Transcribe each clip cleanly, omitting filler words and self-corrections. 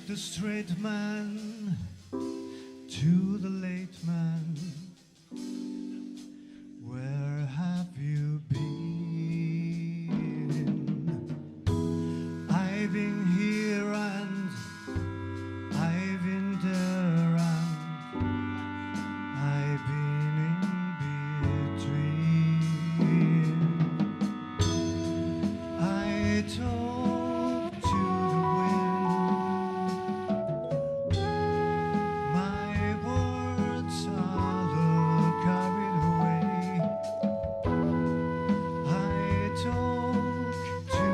the straight man to the late man. Where have you been? I've been here and I've been there and I've been in between. I talk to the wind, my words are all carried away. I talk to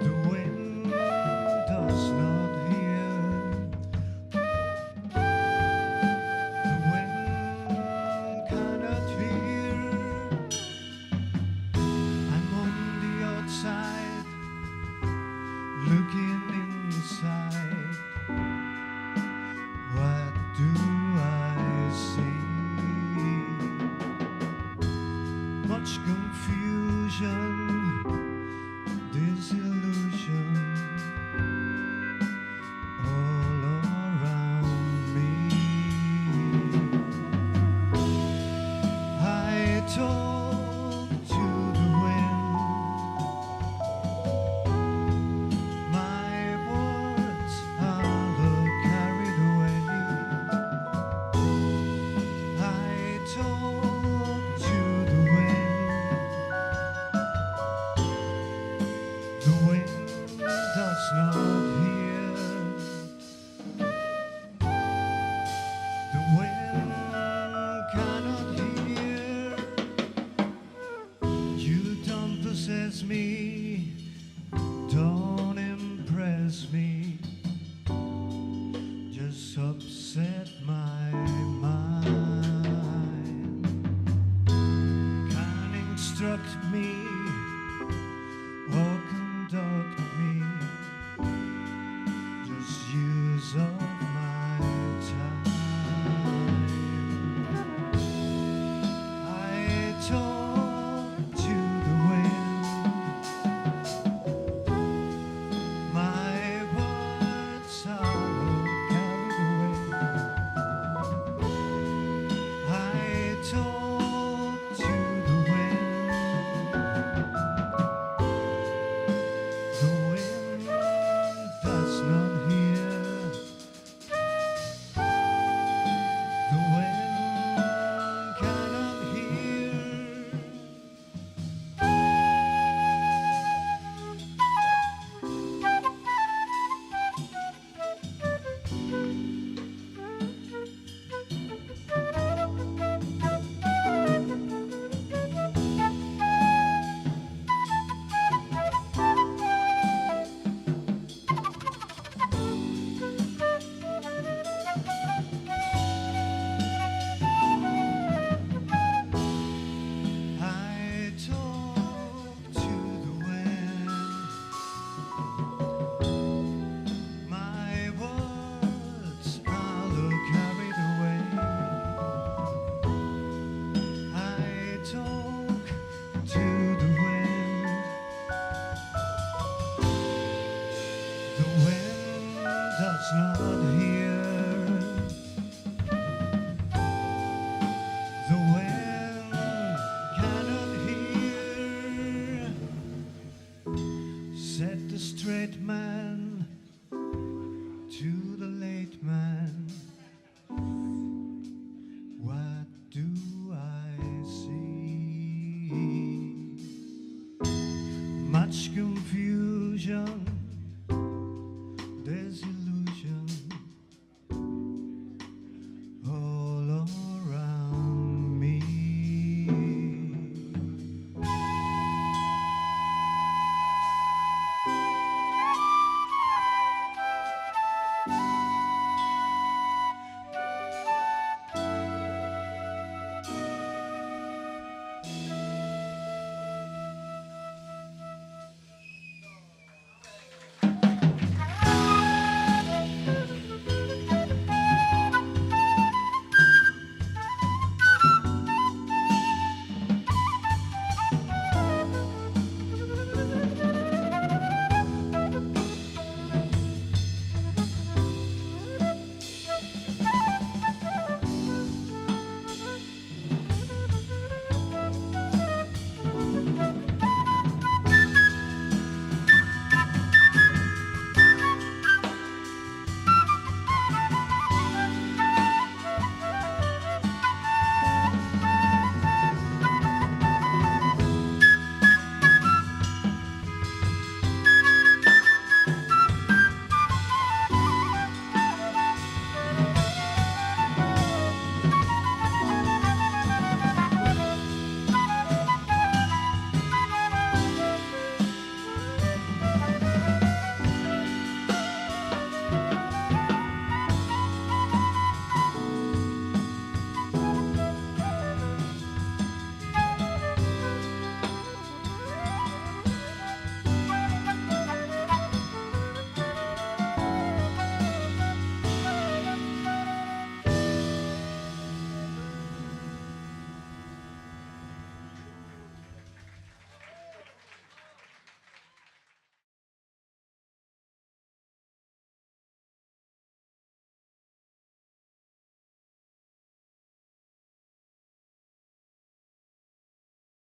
the wind does not hear. The wind cannot hear. I'm on the outside, looking inside. What do I see? Much confusion, disillusion all around me. I talk to the wind, my words are all carried away. I talk to the wind does not hear. The wind cannot hear. You don't possess me, don't impress me, just upset my mind. Can't instruct me or conduct me, just use up my time. I talk to the wind, my words are all carried away. I talk to the wind does not hear. The wind cannot hear. I talk to the wind, my words are all carried away. I talk to the wind does not hear. The wind cannot hear. Said the straight man to the late man. What do I see? Much confusion,